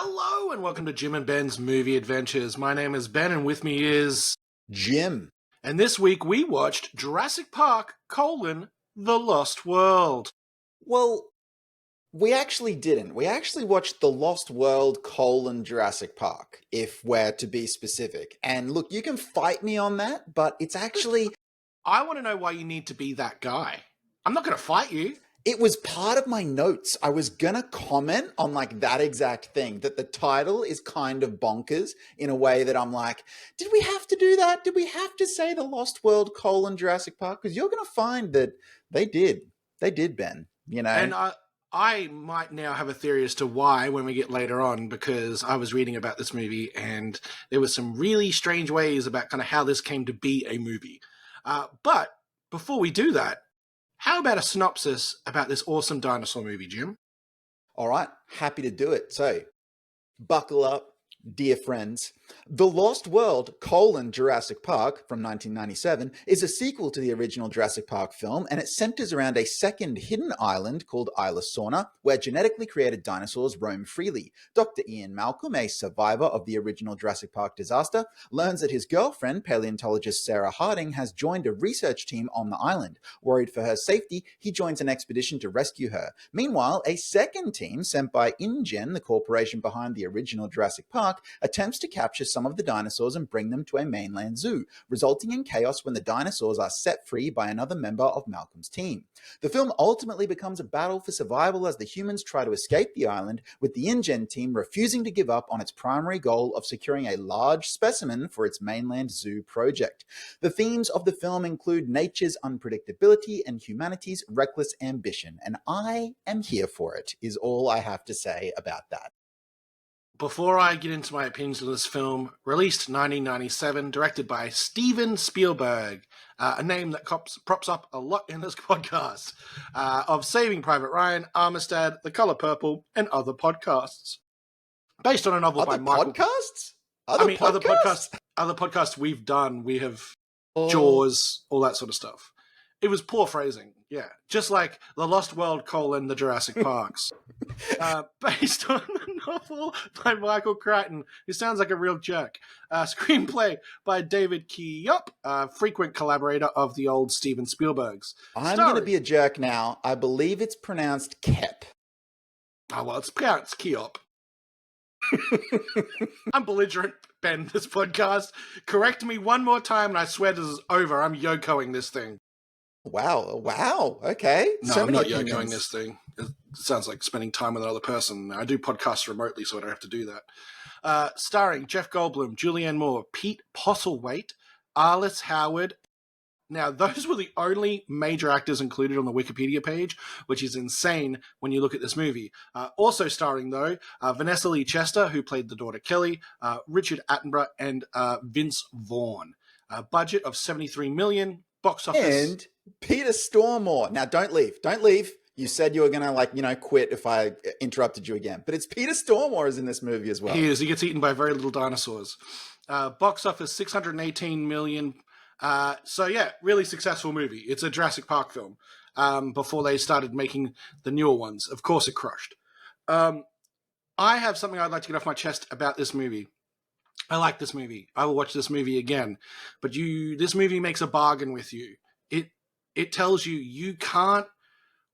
Hello and welcome to Jim and Ben's Movie Adventures. My name is Ben and with me is... Jim. And this week we watched Jurassic Park, The Lost World. Well, we actually didn't. We actually watched The Lost World, Jurassic Park, if we're to be specific. And look, you can fight me on that, but it's actually... I want to know why you need to be that guy. I'm not going to fight you. It was part of my notes. I was gonna comment on that exact thing, that the title is kind of bonkers in a way that I'm like, did we have to do that? Did we have to say The Lost World, Jurassic Park? Because you're gonna find that they did. They did, Ben, you know? And I might now have a theory as to why when we get later on, because I was reading about this movie and there was some really strange ways about kind of how this came to be a movie. But before we do that, how about a synopsis about this awesome dinosaur movie, Jim? All right, happy to do it. So, buckle up, dear friends. The Lost World, Jurassic Park from 1997 is a sequel to the original Jurassic Park film, and it centers around a second hidden island called Isla Sorna, where genetically created dinosaurs roam freely. Dr. Ian Malcolm, a survivor of the original Jurassic Park disaster, learns that his girlfriend, paleontologist Sarah Harding, has joined a research team on the island. Worried for her safety, he joins an expedition to rescue her. Meanwhile, a second team sent by InGen, the corporation behind the original Jurassic Park, attempts to capture some of the dinosaurs and bring them to a mainland zoo, resulting in chaos when the dinosaurs are set free by another member of Malcolm's team. The film ultimately becomes a battle for survival as the humans try to escape the island, with the InGen team refusing to give up on its primary goal of securing a large specimen for its mainland zoo project. The themes of the film include nature's unpredictability and humanity's reckless ambition, and I am here for it, is all I have to say about that. Before I get into my opinions of this film, released 1997, directed by Steven Spielberg, a name that props up a lot in this podcast, of Saving Private Ryan, Armistead, The Color Purple, and other podcasts. Based on a novel by Michael... Other podcasts we've done, we have Jaws, all that sort of stuff. It was poor phrasing, yeah. Just like The Lost World, the Jurassic Parks. Based on the novel by Michael Crichton, who sounds like a real jerk. Screenplay by David Koepp, frequent collaborator of the old Steven Spielberg's. I'm going to be a jerk now. I believe it's pronounced Kep. Oh, well, it's pronounced Koepp. I'm belligerent, Ben, this podcast. Correct me one more time and I swear this is over. I'm Yokoing this thing. Wow. Okay. No, I'm not yokoing this thing. It sounds like spending time with another person. I do podcasts remotely, so I don't have to do that. Starring Jeff Goldblum, Julianne Moore, Pete Postlethwaite, Arliss Howard. Now, those were the only major actors included on the Wikipedia page, which is insane when you look at this movie. Also starring, though, Vanessa Lee Chester, who played the daughter Kelly, Richard Attenborough, and Vince Vaughn. Budget of $73 million, box office... And Peter Stormare. Now, don't leave. You said you were going to, quit if I interrupted you again. But it's Peter Stormare is in this movie as well. He is. He gets eaten by very little dinosaurs. Box office, $618 million. So, yeah, really successful movie. It's a Jurassic Park film before they started making the newer ones. Of course, it crushed. I have something I'd like to get off my chest about this movie. I like this movie. I will watch this movie again. But this movie makes a bargain with you. It tells you can't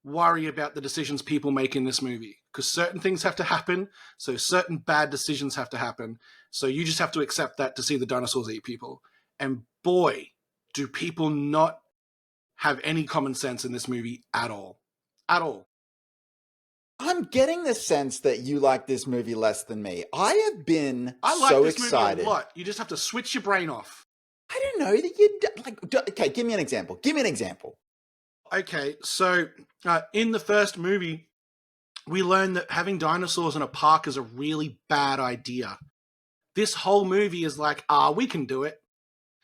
worry about the decisions people make in this movie because certain things have to happen. So certain bad decisions have to happen. So you just have to accept that to see the dinosaurs eat people. And boy, do people not have any common sense in this movie at all. At all. I'm getting the sense that you like this movie less than me. I have been I so like this excited. movie a lot. You just have to switch your brain off. I don't know that you okay, give me an example. Okay, so in the first movie, we learn that having dinosaurs in a park is a really bad idea. This whole movie is like, we can do it.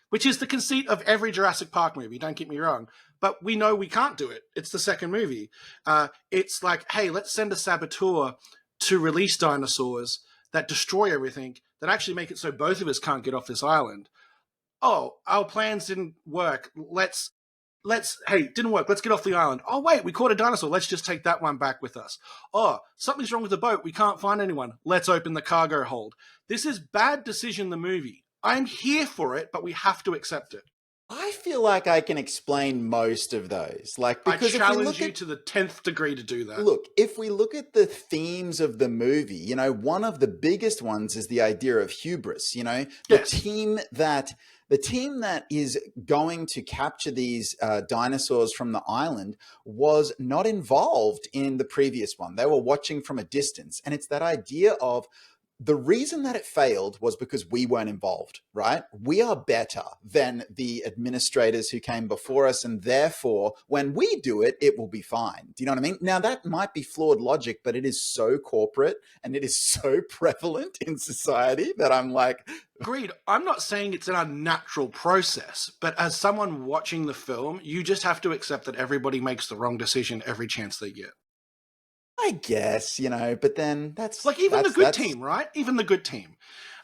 Which is the conceit of every Jurassic Park movie, don't get me wrong. But we know we can't do it. It's the second movie. It's like, hey, let's send a saboteur to release dinosaurs that destroy everything, that actually make it so both of us can't get off this island. Oh, our plans didn't work. Let's hey, it didn't work. Let's get off the island. Oh, wait, we caught a dinosaur. Let's just take that one back with us. Oh, something's wrong with the boat. We can't find anyone. Let's open the cargo hold. This is bad decision, the movie. I'm here for it, but we have to accept it. I feel like I can explain most of those. Like, because I challenge you to the 10th degree to do that. Look, if we look at the themes of the movie, you know, one of the biggest ones is the idea of hubris, you know, the team that is going to capture these dinosaurs from the island was not involved in the previous one. They were watching from a distance. And it's that idea of the reason that it failed was because we weren't involved, right? We are better than the administrators who came before us, and therefore, when we do it, it will be fine. Do you know what I mean? Now, that might be flawed logic, but it is so corporate and it is so prevalent in society that I'm like... Agreed. I'm not saying it's an unnatural process, but as someone watching the film, you just have to accept that everybody makes the wrong decision every chance they get. I guess, you know, but then that's... Like, even the good team, right? Even the good team.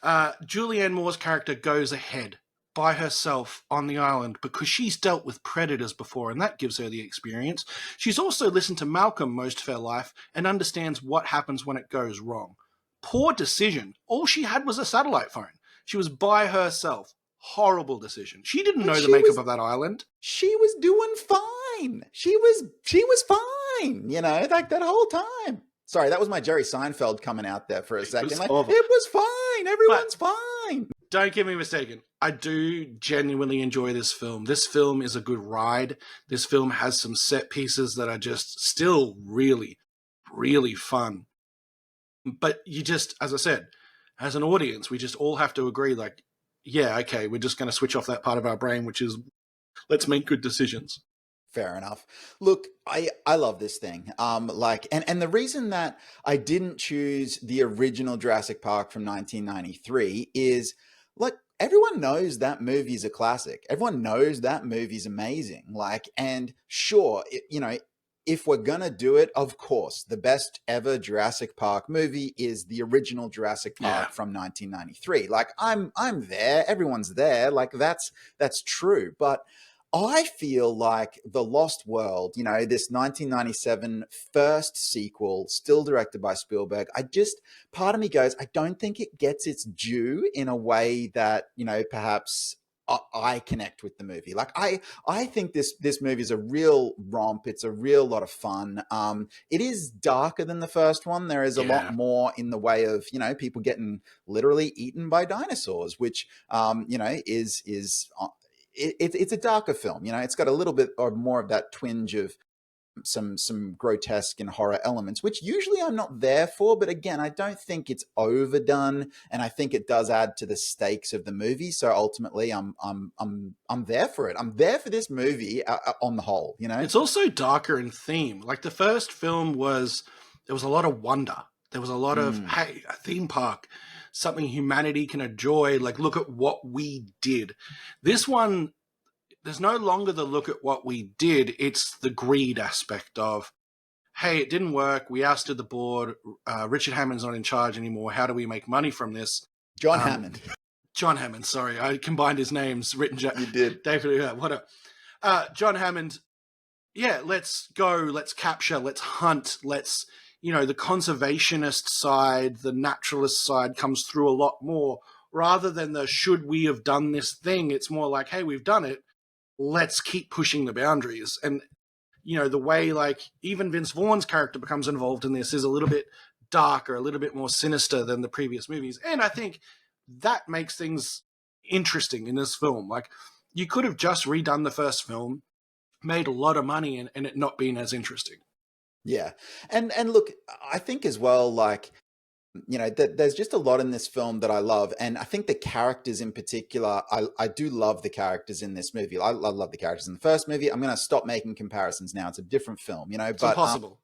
Julianne Moore's character goes ahead by herself on the island because she's dealt with predators before, and that gives her the experience. She's also listened to Malcolm most of her life and understands what happens when it goes wrong. Poor decision. All she had was a satellite phone. She was by herself. Horrible decision. She didn't know the makeup of that island. She was doing fine. She was fine, you know, like that whole time. Sorry, that was my Jerry Seinfeld coming out there for a second. It was fine. Everyone's fine. Don't get me mistaken. I do genuinely enjoy this film. This film is a good ride. This film has some set pieces that are just still really, really fun. But you just, as I said, as an audience, we just all have to agree, like, yeah, okay, we're just going to switch off that part of our brain, which is, let's make good decisions. Fair enough. Look, I love this thing. And the reason that I didn't choose the original Jurassic Park from 1993 is, like, everyone knows that movie's a classic. Everyone knows that movie's amazing. Like, and sure, you know, if we're gonna do it, of course, the best ever Jurassic Park movie is the original Jurassic Park from 1993. Like, I'm there. Everyone's there. Like, that's true. But I feel like The Lost World, you know, this 1997 first sequel, still directed by Spielberg, part of me goes, I don't think it gets its due in a way that, you know, perhaps I connect with the movie. Like, I think this movie is a real romp. It's a real lot of fun. It is darker than the first one. There is a lot more in the way of, you know, people getting literally eaten by dinosaurs, which, you know, it's a darker film. You know, it's got a little bit or more of that twinge of some grotesque and horror elements, which usually I'm not there for. But again, I don't think it's overdone, and I think it does add to the stakes of the movie. So ultimately, I'm there for it. I'm there for this movie on the whole. You know, it's also darker in theme. Like, the first film there was a lot of wonder. There was a lot of, hey, a theme park, something humanity can enjoy. Like, look at what we did. This one, there's no longer the look at what we did. It's the greed aspect of, hey, it didn't work. We ousted the board. Richard Hammond's not in charge anymore. How do we make money from this? John Hammond. John Hammond, sorry. I combined his names. You did. David, what John Hammond, let's go. Let's capture. Let's hunt. Let's, you know, the conservationist side, the naturalist side comes through a lot more rather than the should we have done this thing. It's more like, hey, we've done it. Let's keep pushing the boundaries. And, you know, the way, like, even Vince Vaughn's character becomes involved in this is a little bit darker, a little bit more sinister than the previous movies. And I think that makes things interesting in this film. Like, you could have just redone the first film, made a lot of money, and it not been as interesting. Yeah. And look, I think as well, like, you know, there's just a lot in this film that I love. And I think the characters in particular, I do love the characters in this movie. I love the characters in the first movie. I'm going to stop making comparisons now. It's a different film, you know. It's impossible.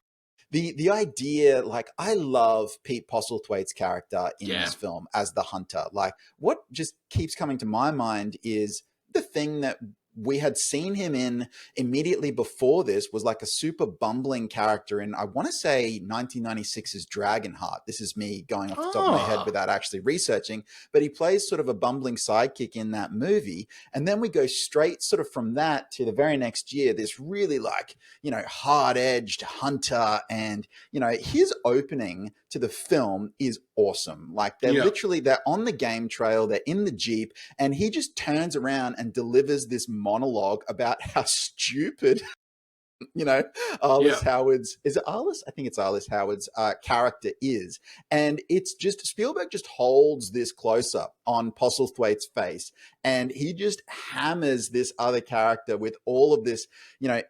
The idea, like, I love Pete Postlethwaite's character in this film as the hunter. Like, what just keeps coming to my mind is the thing that we had seen him in immediately before this was like a super bumbling character in, I want to say, 1996's Dragonheart. This is me going off the top of my head Oh, without actually researching, but he plays sort of a bumbling sidekick in that movie. And then we go straight sort of from that to the very next year, this really like, hard-edged hunter. And, his opening to the film is awesome. Like yeah, they're on the game trail, they're in the Jeep, and he just turns around and delivers this monologue about how stupid yeah. Arliss Howard's, is it Arliss? I think it's Arliss Howard's character is. And it's just, Spielberg just holds this close up on Postlethwaite's face, and he just hammers this other character with all of this,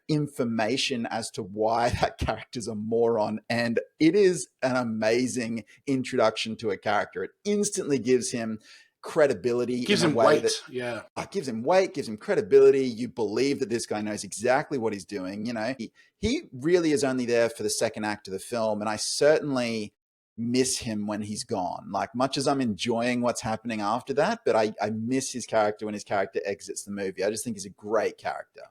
information as to why that character's a moron. And it is an amazing introduction to a character. It instantly gives him credibility Gives in a him way that weight. Yeah. gives him weight, gives him credibility. You believe that this guy knows exactly what he's doing. He really is only there for the second act of the film, and I certainly miss him when he's gone. Like, much as I'm enjoying what's happening after that, but I miss his character when his character exits the movie. I just think he's a great character.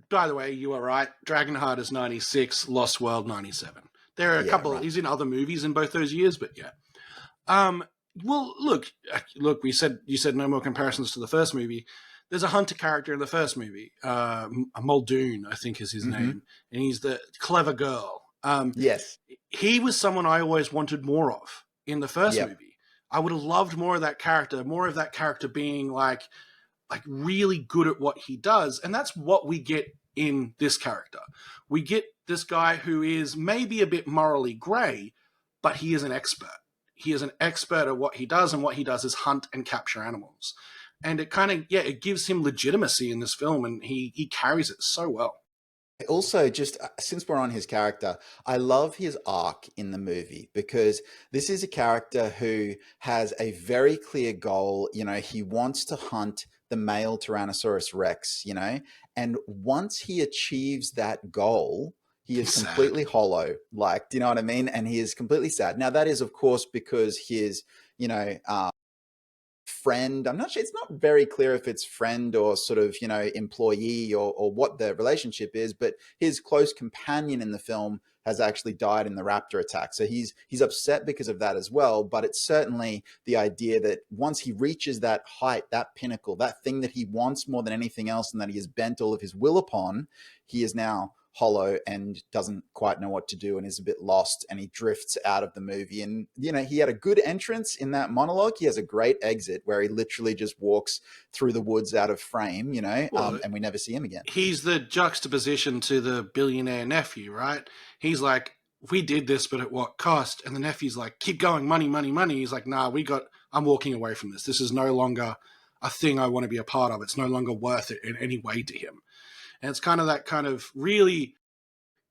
By the way, you are right. Dragonheart is 96, Lost World 97. There are a Yeah, couple. right. He's in other movies in both those years, but yeah. Well, look. You said no more comparisons to the first movie. There's a hunter character in the first movie. Muldoon, I think, is his Mm-hmm. name, and he's the clever girl. Yes. He was someone I always wanted more of in the first Yep. movie. I would have loved more of that character, being like really good at what he does, and that's what we get in this character. We get this guy who is maybe a bit morally grey, but he is an expert. He is an expert at what he does, and what he does is hunt and capture animals. And it kind of, it gives him legitimacy in this film, and he carries it so well. Also, just since we're on his character, I love his arc in the movie, because this is a character who has a very clear goal. He wants to hunt the male Tyrannosaurus Rex, and once he achieves that goal, he is He's sad. completely hollow. Like, do you know what I mean? And he is completely sad. Now, that is, of course, because his, you know, friend, I'm not sure, it's not very clear if it's friend or sort of employee, or what the relationship is, but his close companion in the film has actually died in the raptor attack, so he's upset because of that as well. But it's certainly the idea that once he reaches that height, that pinnacle, that thing that he wants more than anything else and that he has bent all of his will upon, he is now hollow and doesn't quite know what to do and is a bit lost, and he drifts out of the movie. And he had a good entrance in that monologue. He has a great exit where he literally just walks through the woods out of frame, Well, and we never see him again. he's the juxtaposition to the billionaire nephew, right? He's like, we did this, but at what cost? And the nephew's like, keep going, money, money, money. He's like, nah, I'm walking away from this. This is no longer a thing I want to be a part of. It's no longer worth it in any way to him. And it's kind of that kind of really,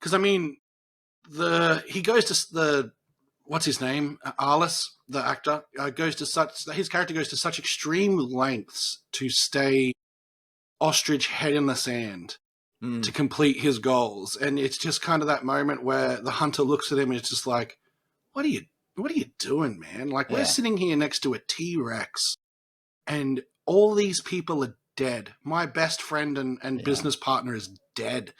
because I mean, he goes to the, what's his name? Arliss, the actor, his character goes to such extreme lengths to stay ostrich head in the sand to Mm, complete his goals. And it's just kind of that moment where the hunter looks at him and it's just like, what are you doing, man? Like, we're yeah, sitting here next to a T-Rex and all these people are dead. My best friend and yeah. business partner is dead.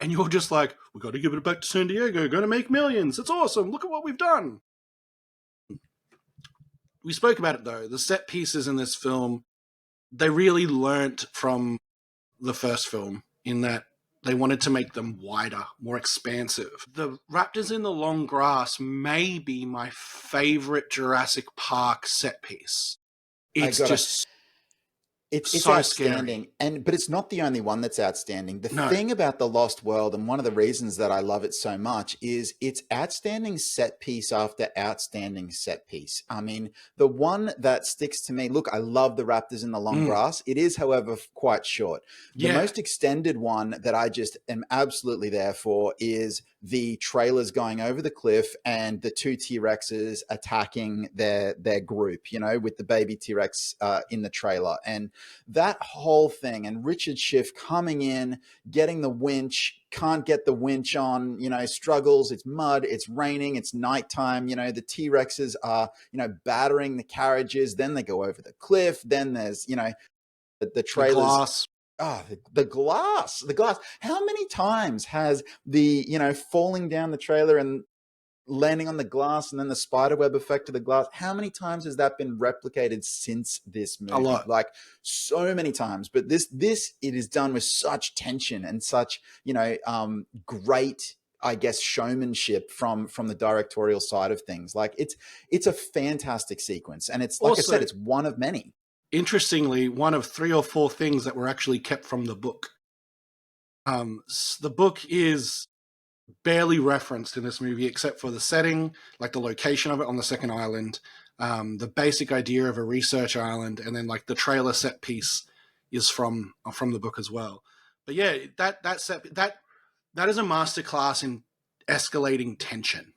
And you're just like, we got to give it back to San Diego. Going to make millions. It's awesome. Look at what we've done. We spoke about it though. The set pieces in this film, they really learnt from the first film in that they wanted to make them wider, more expansive. The raptors in the long grass may be my favorite Jurassic Park set piece. I It's gotta just It's so outstanding, scary. but it's not the only one that's outstanding. The No. thing about The Lost World, and one of the reasons that I love it so much, is it's outstanding set piece after outstanding set piece. I mean, the one that sticks to me, look, I love the raptors in the long Mm. grass. It is, however, quite short. The Yeah. most extended one that I just am absolutely there for is the trailers going over the cliff and the two T-Rexes attacking their group, with the baby T-Rex in the trailer. And that whole thing, and Richard Schiff coming in, getting the winch, can't get the winch on, struggles, it's mud, it's raining, it's nighttime, the T-Rexes are, battering the carriages, then they go over the cliff, then there's, the The trailers glass. Ah, the glass, the glass. How many times has the, falling down the trailer and landing on the glass and then the spiderweb effect of the glass, how many times has that been replicated since this A movie? lot. Like, so many times. But this it is done with such tension and such, great, I guess, showmanship from the directorial side of things. Like, it's a fantastic sequence, and it's, like I said, Also, it's one of many. interestingly, one of 3 or 4 things that were actually kept from the book. The book is barely referenced in this movie except for the setting, like the location of it on the second island, the basic idea of a research island, and then like the trailer set piece is from the book as well. But yeah, that is a masterclass in escalating tension.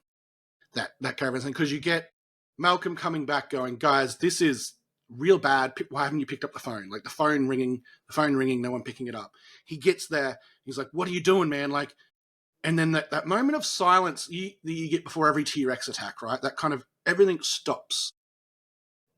That kind of thing, because you get Malcolm coming back, going, "Guys, this is real bad. Why haven't you picked up the phone? Like the phone ringing, no one picking it up." He gets there, he's like, "What are you doing, man?" Like, and then that moment of silence that you get before every T-Rex attack, right? That kind of everything stops,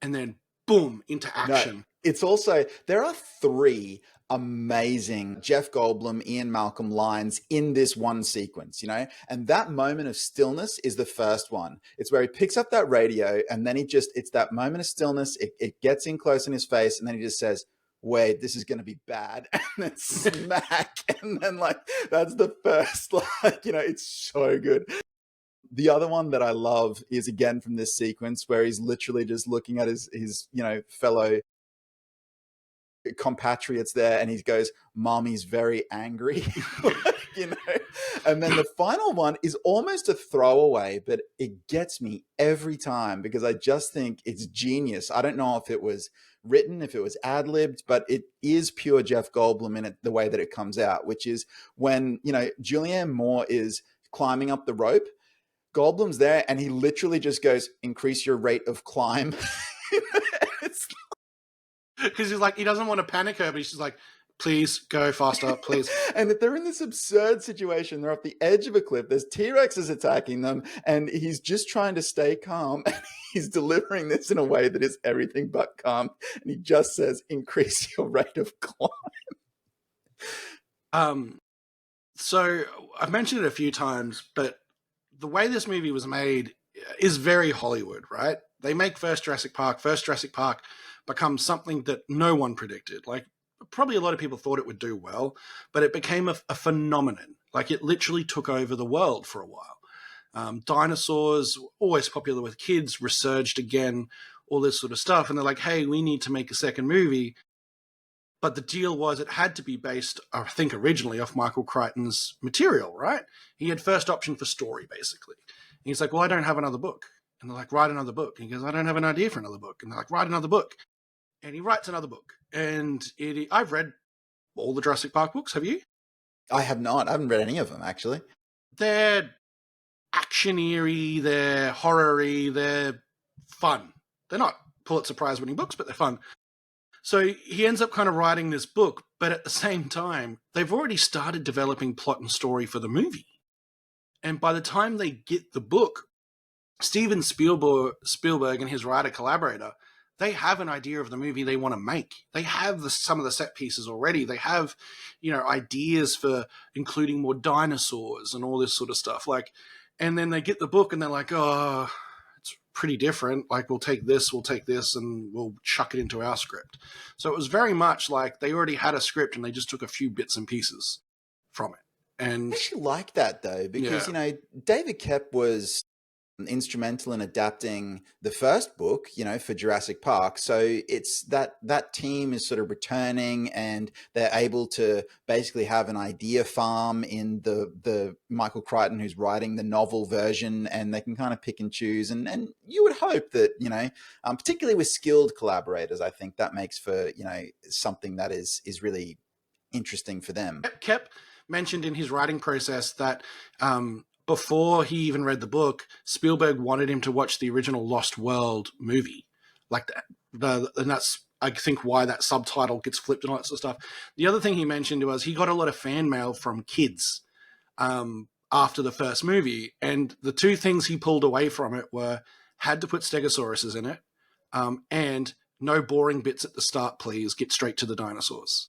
and then boom, into No, action. it's also, there are three amazing Jeff Goldblum, Ian Malcolm lines in this one sequence, and that moment of stillness is the first one. It's where he picks up that radio, and then it's that moment of stillness. It gets in close in his face, and then he just says, "Wait, this is going to be bad," and then smack, and then, like, that's the first, like, it's so good. The other one that I love is, again, from this sequence, where he's literally just looking at his fellow compatriots there, and he goes, "Mommy's very angry." you know and then the final one is almost a throwaway, but it gets me every time because I just think it's genius. I don't know if it was written, if it was ad-libbed, but it is pure Jeff Goldblum in it, the way that it comes out, which is when Julianne Moore is climbing up the rope. Goldblum's there, and he literally just goes, "Increase your rate of climb." It's Because he's like, he doesn't want to panic her, but he's just like, "Please go faster, please." And that they're in this absurd situation. They're off the edge of a cliff. There's T-Rexes attacking them, and he's just trying to stay calm. And he's delivering this in a way that is everything but calm. And he just says, "Increase your rate of climb." Um, so I've mentioned it a few times, but the way this movie was made is very Hollywood, right? They make First Jurassic Park. First Jurassic Park becomes something that no one predicted. Like, probably a lot of people thought it would do well, but it became a phenomenon. Like, it literally took over the world for a while. Dinosaurs, always popular with kids, resurged again, all this sort of stuff. And they're like, "Hey, we need to make a second movie." But the deal was it had to be based, I think, originally off Michael Crichton's material, right? He had first option for story, basically. And he's like, "Well, I don't have another book." And they're like, "Write another book." And he goes, "I don't have an idea for another book." And they're like, "Write another book." And he writes another book. And I've read all the Jurassic Park books. Have you? I have not. I haven't read any of them, actually. They're actioneery, they're horror-y, they're fun. They're not Pulitzer Prize winning books, but they're fun. So he ends up kind of writing this book, but at the same time, they've already started developing plot and story for the movie. And by the time they get the book, Steven Spielberg and his writer collaborator, they have an idea of the movie they want to make. They have some of the set pieces already. They have, ideas for including more dinosaurs and all this sort of stuff. Like, and then they get the book and they're like, "Oh, it's pretty different. Like, we'll take this, and we'll chuck it into our script." So it was very much like they already had a script and they just took a few bits and pieces from it. I And actually like that, though, because, yeah, David Koepp was instrumental in adapting the first book, for Jurassic Park. So it's that team is sort of returning, and they're able to basically have an idea farm in the Michael Crichton who's writing the novel version, and they can kind of pick and choose. And you would hope that, particularly with skilled collaborators, I think that makes for, something that is really interesting for them. Kep mentioned in his writing process that before he even read the book, Spielberg wanted him to watch the original Lost World movie, like and that's, I think, why that subtitle gets flipped and all that sort of stuff. The other thing he mentioned was he got a lot of fan mail from kids after the first movie, and the two things he pulled away from it were had to put stegosauruses in it, and no boring bits at the start, please. Get straight to the dinosaurs.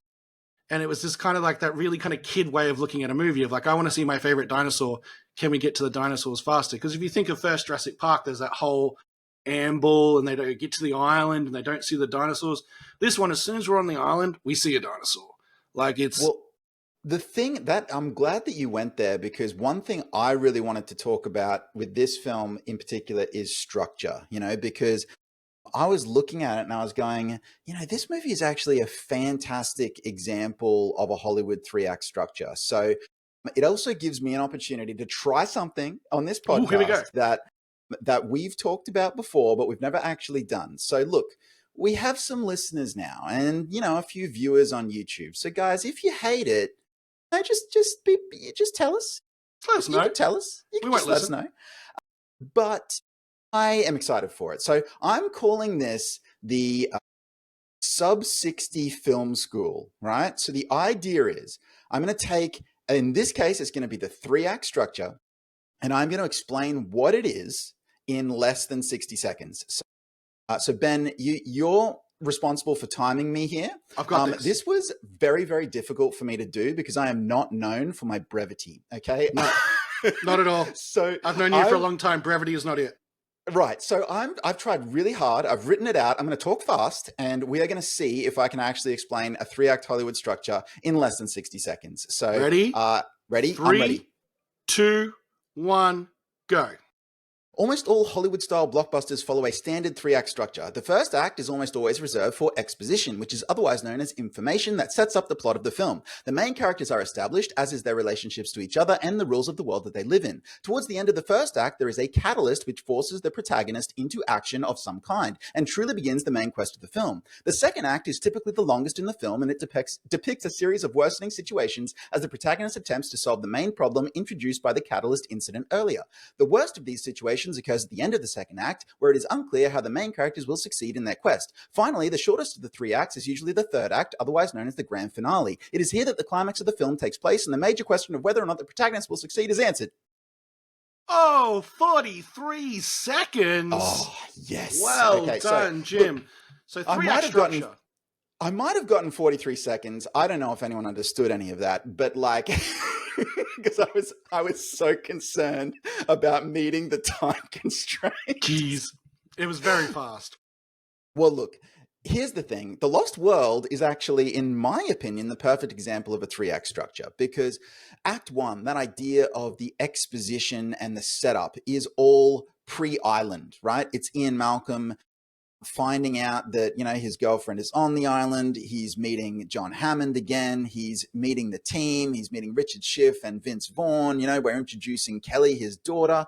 And it was just kind of like that really kind of kid way of looking at a movie of like, I want to see my favorite dinosaur. Can we get to the dinosaurs faster? Because if you think of first Jurassic Park, there's that whole amble and they don't get to the island and they don't see the dinosaurs. This one, as soon as we're on the island, we see a dinosaur. Like it's, Well, the thing that I'm glad that you went there, because one thing I really wanted to talk about with this film in particular is structure, because I was looking at it and I was going, this movie is actually a fantastic example of a Hollywood three-act structure. So it also gives me an opportunity to try something on this oh, here we go. podcast that we've talked about before, but we've never actually done. So look, we have some listeners now and, a few viewers on YouTube. So guys, if you hate it, just tell us. Let us You know. can tell us. You We can won't just let us listen. know. But I am excited for it. So I'm calling this the Sub 60 Film School, right? So the idea is I'm going to take, in this case, it's going to be the three-act structure, and I'm going to explain what it is in less than 60 seconds. So Ben, you're responsible for timing me here. I've got this. This was very, very difficult for me to do because I am not known for my brevity. Okay, no, not at all. So I've known you for a long time. Brevity is not it. Right. So I've tried really hard. I've written it out. I'm going to talk fast, and we are going to see if I can actually explain a three-act Hollywood structure in less than 60 seconds. So ready? Ready? 3, I'm ready. 2, 1, go. Almost all Hollywood-style blockbusters follow a standard three-act structure. The first act is almost always reserved for exposition, which is otherwise known as information that sets up the plot of the film. The main characters are established, as is their relationships to each other and the rules of the world that they live in. Towards the end of the first act, there is a catalyst which forces the protagonist into action of some kind, and truly begins the main quest of the film. The second act is typically the longest in the film, and it depicts a series of worsening situations as the protagonist attempts to solve the main problem introduced by the catalyst incident earlier. The worst of these situations occurs at the end of the second act, where it is unclear how the main characters will succeed in their quest. Finally, the shortest of the three acts is usually the third act, otherwise known as the grand finale. It is here that the climax of the film takes place, and the major question of whether or not the protagonist will succeed is answered. Oh, 43 seconds. Oh, yes. Well okay, done, so, Jim. Look, So three-act structure. I might have gotten 43 seconds. I don't know if anyone understood any of that, but because I was so concerned about meeting the time constraint. Jeez, it was very fast. Well, look, here's the thing. The Lost World is actually, in my opinion, the perfect example of a three-act structure, because Act 1, that idea of the exposition and the setup, is all pre-island, right? It's Ian Malcolm finding out that, his girlfriend is on the island. He's meeting John Hammond again. He's meeting the team. He's meeting Richard Schiff and Vince Vaughn. We're introducing Kelly, his daughter.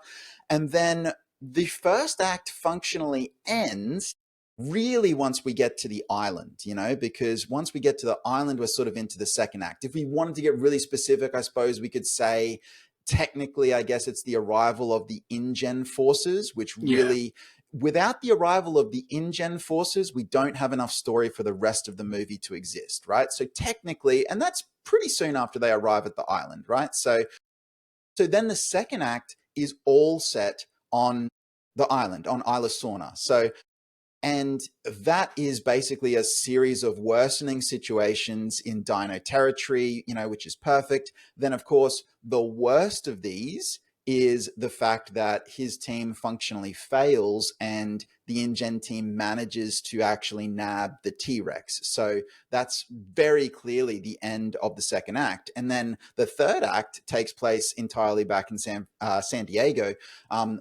And then the first act functionally ends really once we get to the island, because once we get to the island, we're sort of into the second act. If we wanted to get really specific, I suppose we could say, technically, I guess it's the arrival of the InGen forces, which really, without the arrival of the InGen forces, we don't have enough story for the rest of the movie to exist, right? So technically, and that's pretty soon after they arrive at the island, right? So then the second act is all set on the island, on Isla Sorna. And that is basically a series of worsening situations in Dino territory, which is perfect. Then, of course, the worst of these is the fact that his team functionally fails and the InGen team manages to actually nab the T-Rex. So that's very clearly the end of the second act. And then the third act takes place entirely back in San Diego,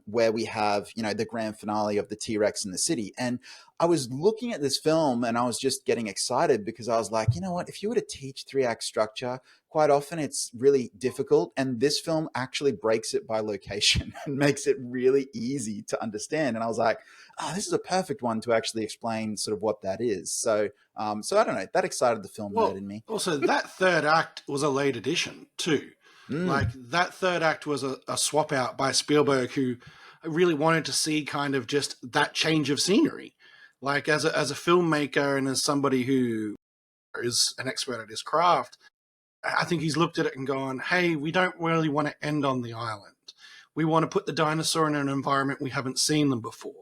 where we have, the grand finale of the T-Rex in the city. And I was looking at this film and I was just getting excited because I was like, you know what, if you were to teach three-act structure, quite often it's really difficult. And this film actually breaks it by location and makes it really easy to understand. And I was like, oh, this is a perfect one to actually explain sort of what that is. So I don't know, that excited the film nerd in me. Also, that third act was a late addition too. Like that third act was a swap out by Spielberg, who really wanted to see kind of just that change of scenery. Like as a filmmaker and as somebody who is an expert at his craft, I think he's looked at it and gone, hey, we don't really want to end on the island. We want to put the dinosaur in an environment we haven't seen them before.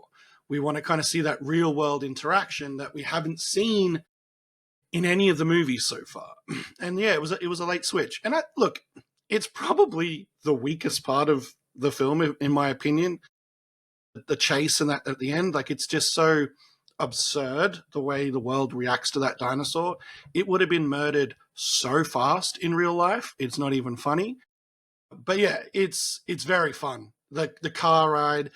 We want to kind of see that real world interaction that we haven't seen in any of the movies so far. And yeah, it was a late switch. And look, it's probably the weakest part of the film, in my opinion. The chase and that at the end, like, it's just so absurd the way the world reacts to that dinosaur. It would have been murdered so fast in real life. It's not even funny. But yeah, it's very fun. The car ride,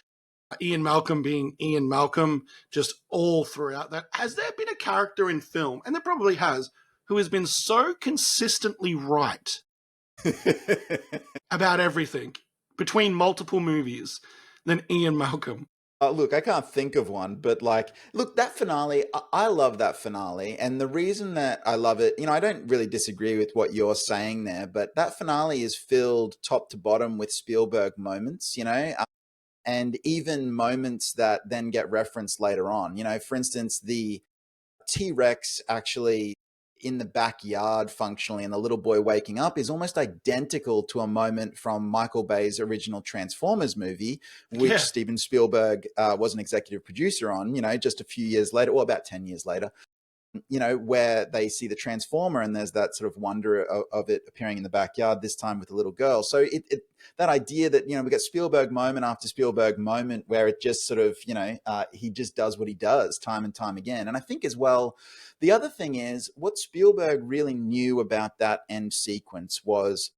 Ian Malcolm being Ian Malcolm, just all throughout that. Has there been a character in film, and there probably has, who has been so consistently right about everything between multiple movies than Ian Malcolm? Look, I can't think of one, but like, look, that finale, I love that finale. And the reason that I love it, I don't really disagree with what you're saying there, but that finale is filled top to bottom with Spielberg moments, and even moments that then get referenced later on. For instance, the T-Rex actually in the backyard functionally and the little boy waking up is almost identical to a moment from Michael Bay's original Transformers movie, which Yeah. Steven Spielberg was an executive producer on, just a few years later, or about 10 years later, where they see the transformer and there's that sort of wonder of it appearing in the backyard, this time with a little girl. So that idea that, we get Spielberg moment after Spielberg moment where it just sort of, he just does what he does time and time again. And I think as well, the other thing is what Spielberg really knew about that end sequence was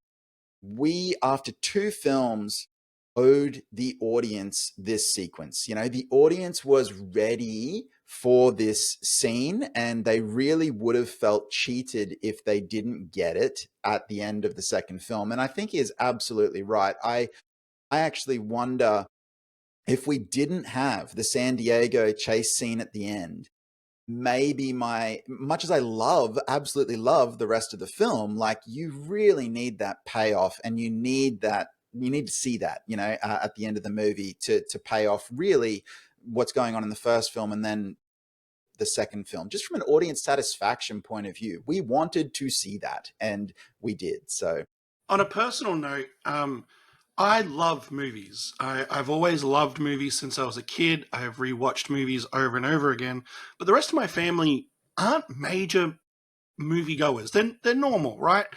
we, after two films, owed the audience this sequence. The audience was ready for this scene and they really would have felt cheated if they didn't get it at the end of the second film. And I think he is absolutely right. I actually wonder if we didn't have the San Diego chase scene at the end, maybe much as I absolutely love the rest of the film, like, you really need that payoff and you need to see that, at the end of the movie to pay off really what's going on in the first film and then the second film. Just from an audience satisfaction point of view, we wanted to see that and we did. So On a personal note, I love movies. I've always loved movies since I was a kid. I have rewatched movies over and over again. But the rest of my family aren't major moviegoers. They're normal, right?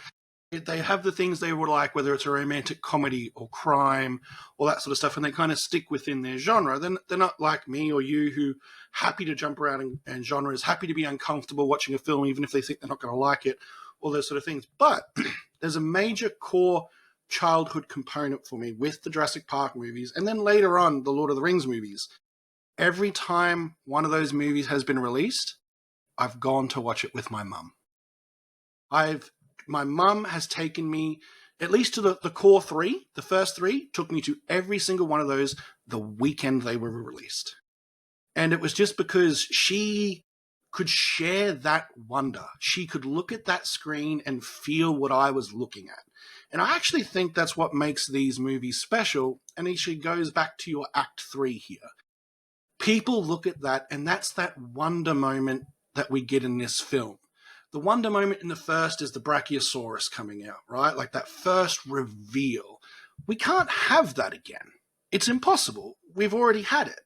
They have the things they would like, whether it's a romantic comedy or crime, all that sort of stuff, and they kind of stick within their genre. They're not like me or you, who happy to jump around and genres, happy to be uncomfortable watching a film, even if they think they're not going to like it, all those sort of things. But there's a major core childhood component for me with the Jurassic Park movies, and then later on the Lord of the Rings movies. Every time one of those movies has been released, I've gone to watch it with my mum. My mum has taken me at least to the core three. The first three took me to every single one of those the weekend they were released. And it was just because she could share that wonder. She could look at that screen and feel what I was looking at. And I actually think that's what makes these movies special. And it actually goes back to your act three here. People look at that, and that's that wonder moment that we get in this film. The wonder moment in the first is the Brachiosaurus coming out, right? Like that first reveal. We can't have that again. It's impossible. We've already had it.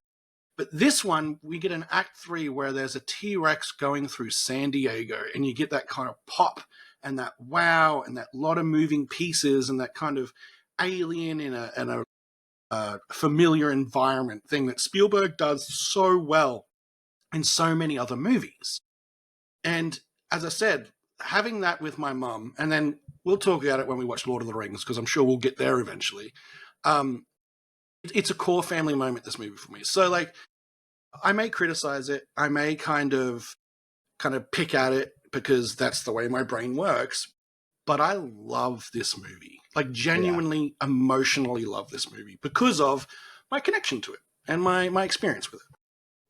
But this one, we get an act three where there's a T-Rex going through San Diego, and you get that kind of pop and that wow and that lot of moving pieces and that kind of alien in a familiar environment thing that Spielberg does so well in so many other movies. And as I said, having that with my mum, and then we'll talk about it when we watch Lord of the Rings, because I'm sure we'll get there eventually. It's a core family moment, this movie, for me. So, like, I may criticize it, I may kind of pick at it because that's the way my brain works, but I love this movie. Like, yeah. genuinely, emotionally love this movie because of my connection to it and my experience with it.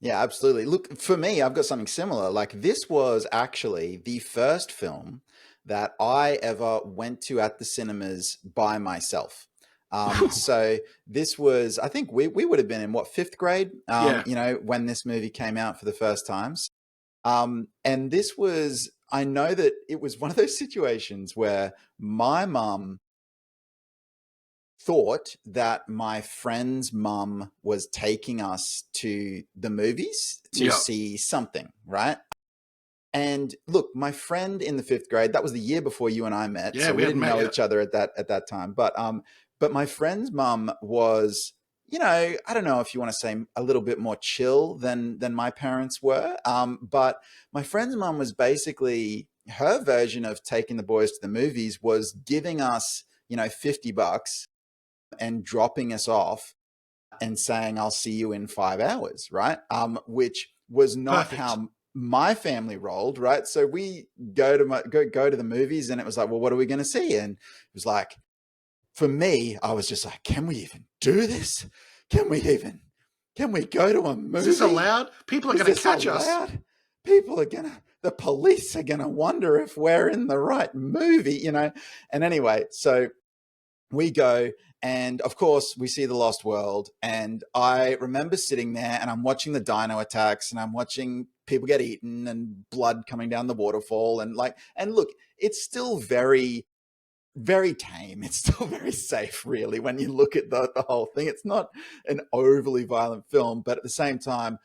Yeah, absolutely. Look, for me, I've got something similar. Like, this was actually the first film that I ever went to at the cinemas by myself. So this was, I think we would have been in what, fifth grade, Yeah. when this movie came out for the first times. And this was, I know that it was one of those situations where my mum thought that my friend's mum was taking us to the movies to Yeah. see something, right? And look, my friend in the 5th grade, that was the year before you and I met, Yeah, so we we hadn't didn't met know yet. each other at that time. But my friend's mum was, I don't know if you want to say a little bit more chill than my parents were. But my friend's mum was basically, her version of taking the boys to the movies was giving us, $50 and dropping us off and saying, "I'll see you in 5 hours," right? Which was not Perfect. how my family rolled, right? So we go to the movies, and it was like, well, what are we going to see? And it was like, for me, I was just like, can we even do this? Can we even? Can we go to a Is this movie? allowed? People are Is going to this catch us. allowed? The police are gonna wonder if we're in the right movie. And anyway, so we go, and of course we see the Lost World, and I remember sitting there and I'm watching the dino attacks, and I'm watching people get eaten and blood coming down the waterfall, and look, it's still very, very tame. It's still very safe, really, when you look at the whole thing. It's not an overly violent film, but at the same time,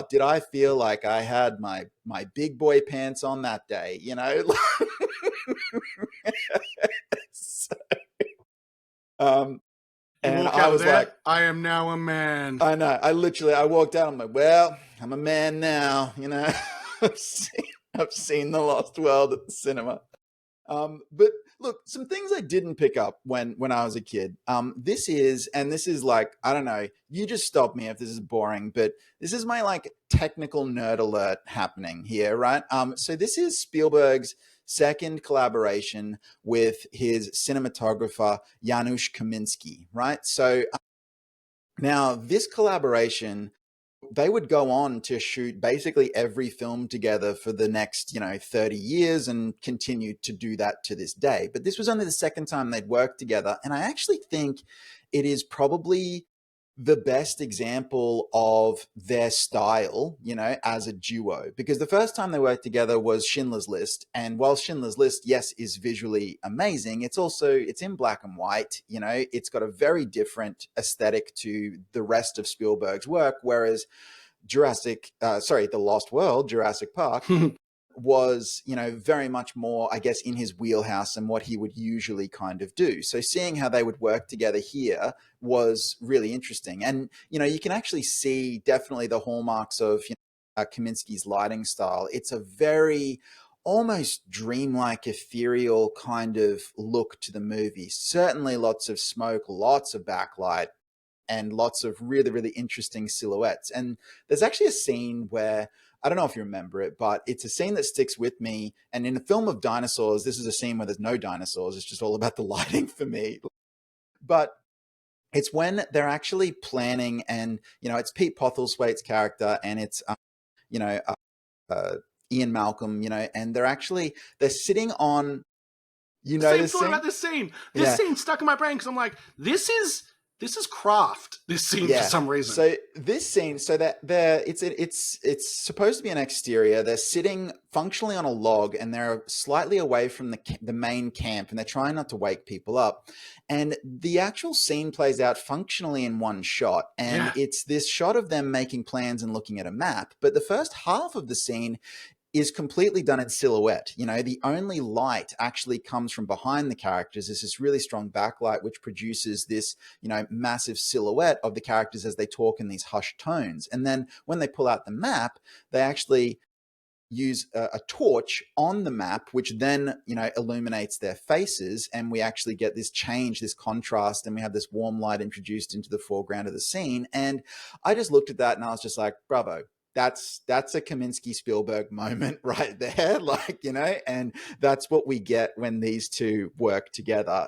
did I feel like I had my big boy pants on that day? So, um You and walk I out of was there. like, I am now a man. I know. I walked out. I'm like, well, I'm a man now. I've seen the Lost World at the cinema. But look, some things I didn't pick up when I was a kid. This is like, I don't know. You just stop me if this is boring, but this is my like technical nerd alert happening here, right? So this is Spielberg's second collaboration with his cinematographer Janusz Kaminski, right? So now this collaboration, they would go on to shoot basically every film together for the next 30 years and continue to do that to this day. But this was only the second time they'd worked together, and I actually think it is probably the best example of their style, as a duo. Because the first time they worked together was Schindler's List, and while Schindler's List, yes, is visually amazing, it's in black and white. It's got a very different aesthetic to the rest of Spielberg's work, whereas The Lost World, Jurassic Park, was, very much more, I guess, in his wheelhouse and what he would usually kind of do. So seeing how they would work together here was really interesting. And, you can actually see definitely the hallmarks of Kaminsky's lighting style. It's a very almost dreamlike, ethereal kind of look to the movie. Certainly lots of smoke, lots of backlight, and lots of really, really interesting silhouettes. And there's actually a scene where, I don't know if you remember it, but it's a scene that sticks with me. And in a film of dinosaurs, this is a scene where there's no dinosaurs. It's just all about the lighting for me. But it's when they're actually planning, and, it's Pete Postlethwaite's character, and it's, you know, uh, Ian Malcolm, and they're sitting on, Same this thought scene? about this scene. This Yeah. scene stuck in my brain because I'm like, this is craft. This scene for Yeah. some reason. So this scene, so that it's supposed to be an exterior. They're sitting functionally on a log, and they're slightly away from the main camp, and they're trying not to wake people up. And the actual scene plays out functionally in one shot, and Yeah. it's this shot of them making plans and looking at a map. But the first half of the scene is completely done in silhouette. The only light actually comes from behind the characters. There's this really strong backlight, which produces this, massive silhouette of the characters as they talk in these hushed tones. And then when they pull out the map, they actually use a torch on the map, which then, illuminates their faces. And we actually get this change, this contrast, and we have this warm light introduced into the foreground of the scene. And I just looked at that and I was just like, bravo. That's a Kaminsky Spielberg moment right there. And that's what we get when these two work together.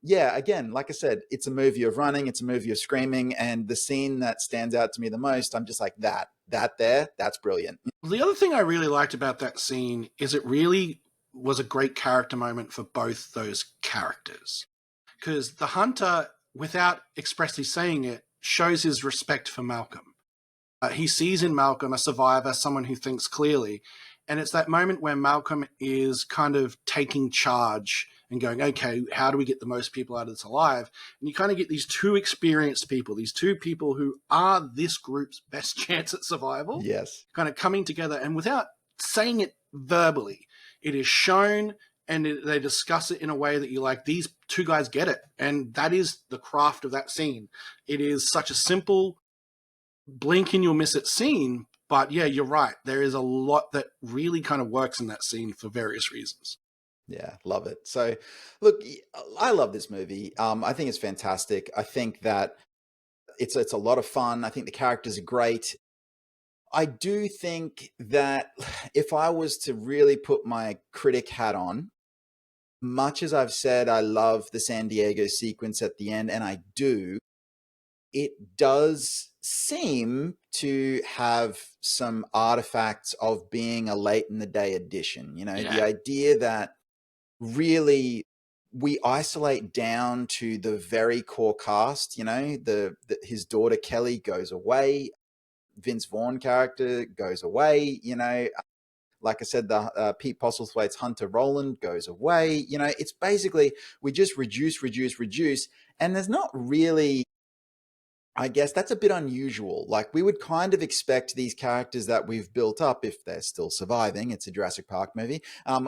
Yeah, again, like I said, it's a movie of running, it's a movie of screaming, and the scene that stands out to me the most, I'm just like, that's brilliant. The other thing I really liked about that scene is it really was a great character moment for both those characters. Because the hunter, without expressly saying it, shows his respect for Malcolm. He sees in Malcolm a survivor, someone who thinks clearly. And it's that moment where Malcolm is kind of taking charge and going, okay, how do we get the most people out of this alive? And you kind of get these two experienced people, these two people who are this group's best chance at survival, Yes. kind of coming together. And without saying it verbally. It is shown, and they discuss it in a way that you're like, these two guys get it. And that is the craft of that scene. It is such a simple, blink and you'll miss it scene. But yeah, you're right. There is a lot that really kind of works in that scene for various reasons. Yeah, love it. So, look, I love this movie. I think it's fantastic. I think that it's a lot of fun. I think the characters are great. I do think that if I was to really put my critic hat on, much as I've said I love the San Diego sequence at the end, and I do, it does seem to have some artifacts of being a late in the day edition. You know, the idea that really we isolate down to the very core cast. You know, his daughter Kelly goes away, Vince Vaughn character goes away. You know, like I said, the Pete Postlethwaite's Hunter Roland goes away. You know, it's basically we just reduce, and there's not really. I guess that's a bit unusual. Like we would kind of expect these characters that we've built up, if they're still surviving, it's a Jurassic Park movie.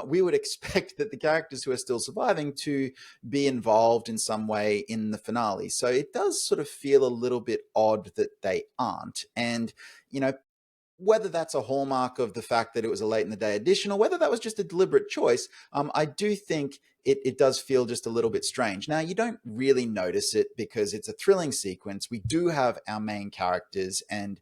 We would expect that the characters who are still surviving to be involved in some way in the finale. So it does sort of feel a little bit odd that they aren't. And, you know, whether that's a hallmark of the fact that it was a late in the day edition or whether that was just a deliberate choice, I do think it does feel just a little bit strange. Now, you don't really notice it because it's a thrilling sequence. We do have our main characters and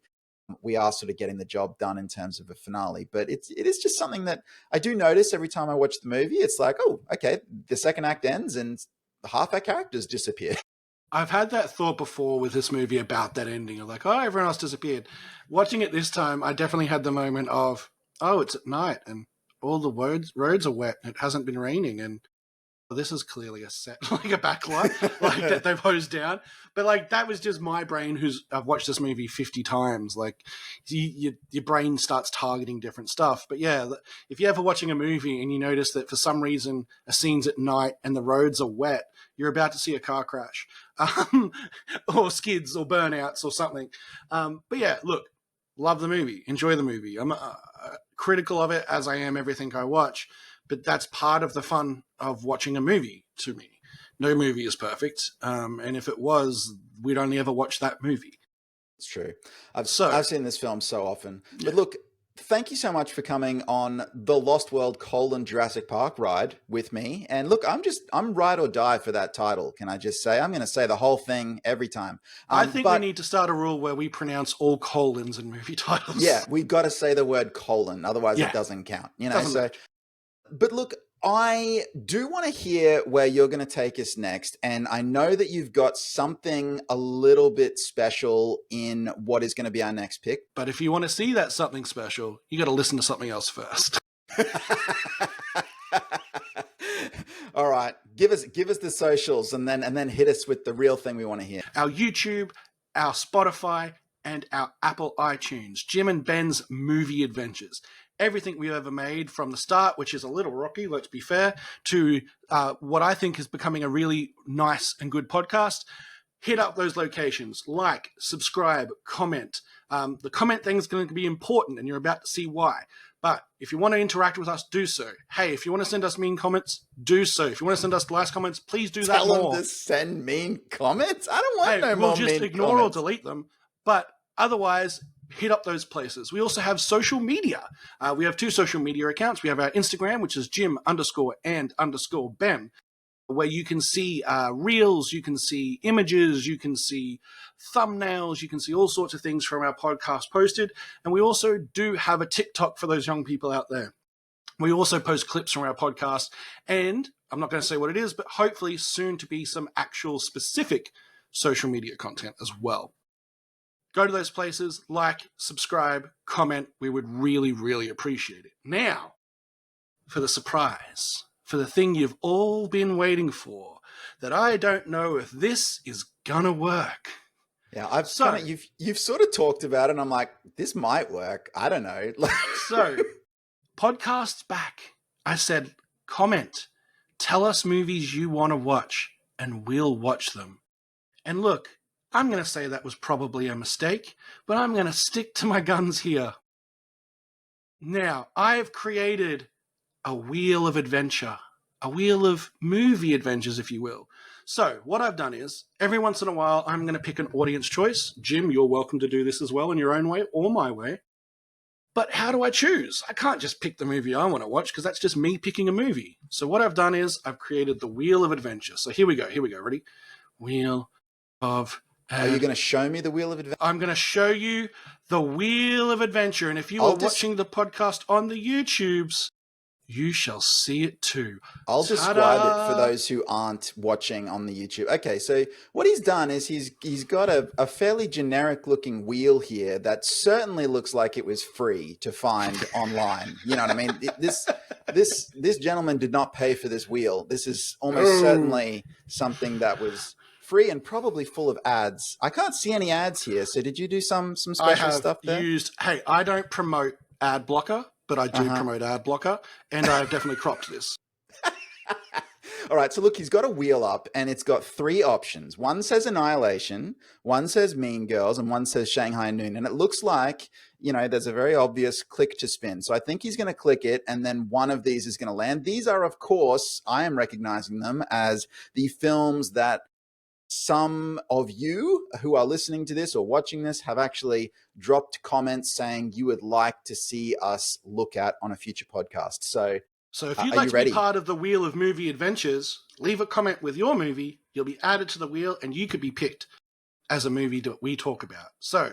we are sort of getting the job done in terms of a finale. But it is just something that I do notice every time I watch the movie. It's like, oh, okay, the second act ends and half our characters disappear. I've had that thought before with this movie about that ending of like, oh, everyone else disappeared. Watching it this time, I definitely had the moment of, oh, it's at night and all the roads are wet. It hasn't been raining, and this is clearly a set, like a backlot, like that they've hosed down. But like that was just my brain, I've watched this movie 50 times. Like your brain starts targeting different stuff. But yeah, if you're ever watching a movie and you notice that for some reason a scene's at night and the roads are wet, you're about to see a car crash, or skids or burnouts or something. But yeah, look, love the movie, enjoy the movie. I'm critical of it as I am everything I watch. But that's part of the fun of watching a movie to me. No movie is perfect. And if it was, we'd only ever watch that movie. It's true. I've seen this film so often. But look, thank you so much for coming on the Lost World : Jurassic Park ride with me. And look, I'm ride or die for that title. Can I just say, I'm going to say the whole thing every time. I think we need to start a rule where we pronounce all colons in movie titles. Yeah, we've got to say the word colon. Otherwise it doesn't count, you know? So, but look, I do want to hear where you're going to take us next. And I know that you've got something a little bit special in what is going to be our next pick. But if you want to see that something special, you got to listen to something else first. All right. Give us the socials and then hit us with the real thing we want to hear. Our YouTube, our Spotify, and our Apple iTunes. Jim and Ben's Movie Adventures. Everything we've ever made from the start, which is a little rocky, let's be fair, to what I think is becoming a really nice and good podcast. Hit up those locations, like, subscribe, comment. The comment thing is going to be important, and you're about to see why. But if you want to interact with us, do so. Hey, if you want to send us mean comments, do so. If you want to send us nice comments, please do that more. Tell them to send mean comments? I don't want no more mean comments. We'll just ignore or delete them. But otherwise, hit up those places. We also have social media. We have 2 social media accounts. We have our Instagram, which is Jim_and_Ben, where you can see reels, you can see images, you can see thumbnails, you can see all sorts of things from our podcast posted. And we also do have a TikTok for those young people out there. We also post clips from our podcast, and I'm not going to say what it is, but hopefully soon to be some actual specific social media content as well. Go to those places, like, subscribe, comment. We would really, really appreciate it. Now, for the surprise, for the thing you've all been waiting for, that I don't know if this is gonna work. Yeah, you've sort of talked about it, and I'm like, this might work. I don't know. So, podcast's back. I said, comment. Tell us movies you want to watch, and we'll watch them. And look, I'm going to say that was probably a mistake, but I'm going to stick to my guns here. Now, I have created a wheel of adventure, a wheel of movie adventures, if you will. So, what I've done is, every once in a while, I'm going to pick an audience choice. Jim, you're welcome to do this as well in your own way or my way. But how do I choose? I can't just pick the movie I want to watch because that's just me picking a movie. So, what I've done is, I've created the wheel of adventure. So, here we go. Ready? Wheel of Are you going to show me the wheel of adventure? I'm going to show you the wheel of adventure. And if you are watching the podcast on the YouTubes, you shall see it too. I'll describe it for those who aren't watching on the YouTube. Okay, so what he's done is he's got a fairly generic looking wheel here that certainly looks like it was free to find online. You know what I mean? This gentleman did not pay for this wheel. This is almost certainly something that was free and probably full of ads. I can't see any ads here. So did you do some special stuff there? Hey, I don't promote ad blocker, but I do promote ad blocker, and I have definitely cropped this. All right, so look, he's got a wheel up, and it's got 3 options. One says Annihilation, one says Mean Girls, and one says Shanghai Noon. And it looks like, you know, there's a very obvious click to spin. So I think he's going to click it, and then one of these is going to land. These are, of course, I am recognizing them as the films that some of you who are listening to this or watching this have actually dropped comments saying you would like to see us look at on a future podcast. So if you'd like to be part of the Wheel of Movie Adventures, leave a comment with your movie. You'll be added to the wheel and you could be picked as a movie that we talk about. So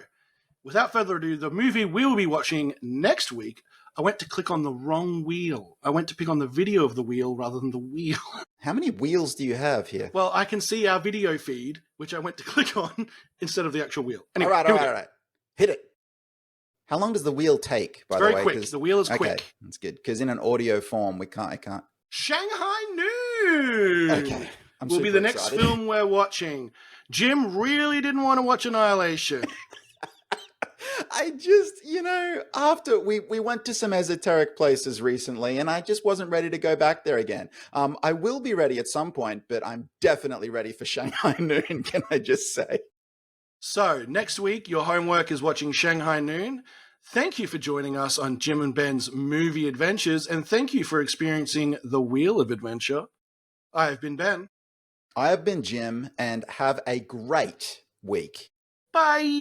without further ado, the movie we'll be watching next week, I went to click on the wrong wheel. I went to pick on the video of the wheel rather than the wheel. How many wheels do you have here? Well, I can see our video feed, which I went to click on instead of the actual wheel. Anyway, all right. Hit it. How long does the wheel take, by the way? Very quick. The wheel is quick. Okay, that's good. Because in an audio form, I can't. Shanghai Noon! Okay. Will be the next film we're watching. Jim really didn't want to watch Annihilation. I just, after we went to some esoteric places recently, and I just wasn't ready to go back there again. I will be ready at some point, but I'm definitely ready for Shanghai Noon, can I just say? So, next week, your homework is watching Shanghai Noon. Thank you for joining us on Jim and Ben's Movie Adventures, and thank you for experiencing the Wheel of Adventure. I have been Ben. I have been Jim, and have a great week. Bye!